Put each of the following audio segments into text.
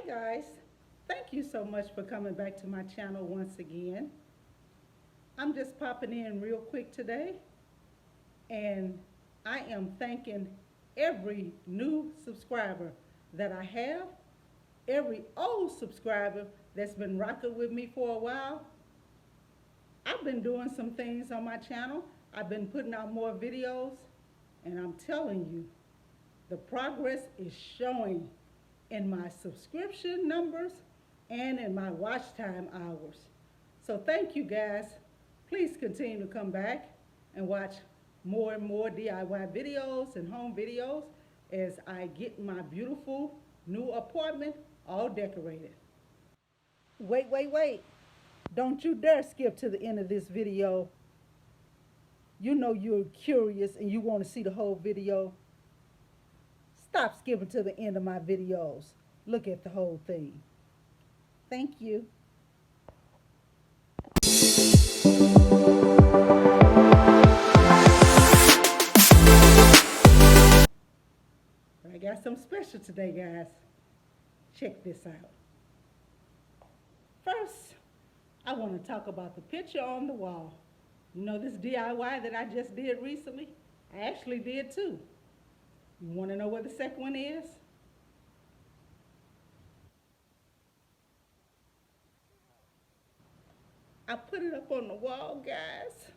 Hi guys, thank you so much for coming back to my channel once again. I'm just popping in real quick today, and I am thanking every new subscriber that I have, every old subscriber that's been rocking with me for a while. I've been doing some things on my channel. I've been putting out more videos, and I'm telling you, the progress is showing in my subscription numbers and in my watch time hours. So thank you guys. Please continue to come back and watch more and more DIY videos and home videos as I get my beautiful new apartment all decorated. Wait. Don't you dare skip to the end of this video. You know you're curious and you want to see the whole video. Stop skipping to the end of my videos. Look at the whole thing. Thank you. I got something special today, guys. Check this out. First, I want to talk about the picture on the wall. You know this DIY that I just did recently? I actually did too. You want to know what the second one is? I put it up on the wall, guys.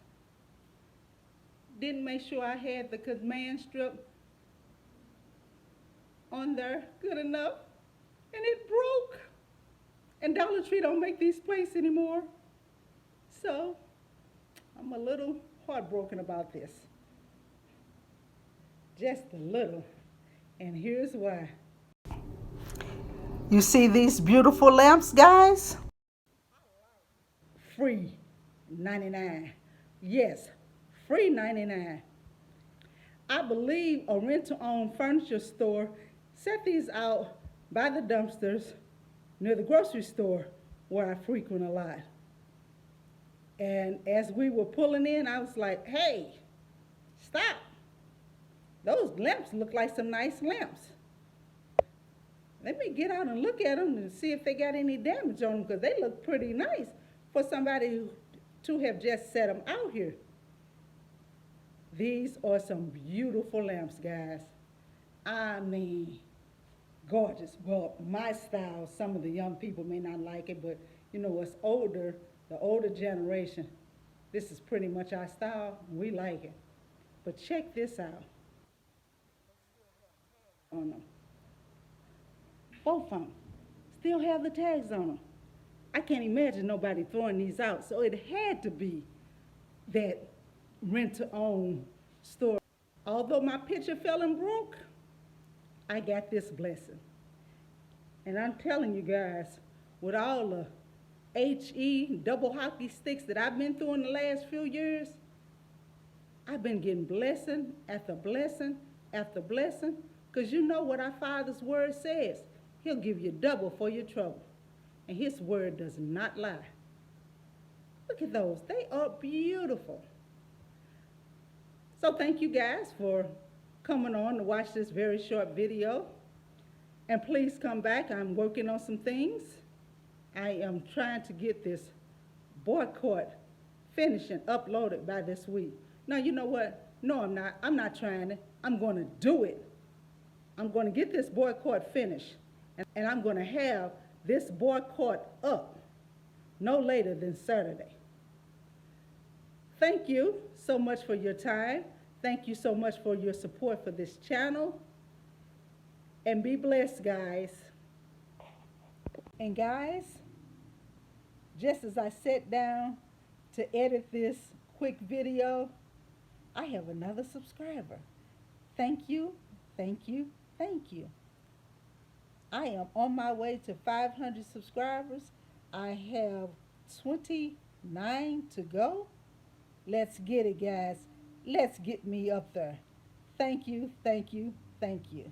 Didn't make sure I had the command strip on there good enough, and it broke. And Dollar Tree don't make these plates anymore. So I'm a little heartbroken about this. Just a little. And here's why. You see these beautiful lamps, guys? Free 99. Yes, free 99. I believe a rent-to-own furniture store set these out by the dumpsters near the grocery store where I frequent a lot. And as we were pulling in, I was like, hey, stop. Those lamps look like some nice lamps. Let me get out and look at them and see if they got any damage on them, because they look pretty nice for somebody to have just set them out here. These are some beautiful lamps, guys. I mean, gorgeous. Well, my style, some of the young people may not like it, but you know, us older, the older generation, this is pretty much our style. We like it. But check this out. On them. Both of them still have the tags on them. I can't imagine nobody throwing these out, so it had to be that rent-to-own store. Although my picture fell and broke, I got this blessing. And I'm telling you guys, with all the HE double hockey sticks that I've been through in the last few years, I've been getting blessing after blessing after blessing, because you know what our Father's word says. He'll give you double for your trouble. And his word does not lie. Look at those. They are beautiful. So thank you guys for coming on to watch this very short video. And please come back. I'm working on some things. I am trying to get this boycott finished and uploaded by this week. Now, you know what? No, I'm not. I'm not trying it. I'm going to do it. I'm going to get this boycott finished. And I'm going to have this boycott up no later than Saturday. Thank you so much for your time. Thank you so much for your support for this channel. And be blessed, guys. And guys, just as I sat down to edit this quick video, I have another subscriber. Thank you, thank you, thank you. I am on my way to 500 subscribers. I have 29 to go. Let's get it, guys. Let's get me up there. Thank you, thank you, thank you.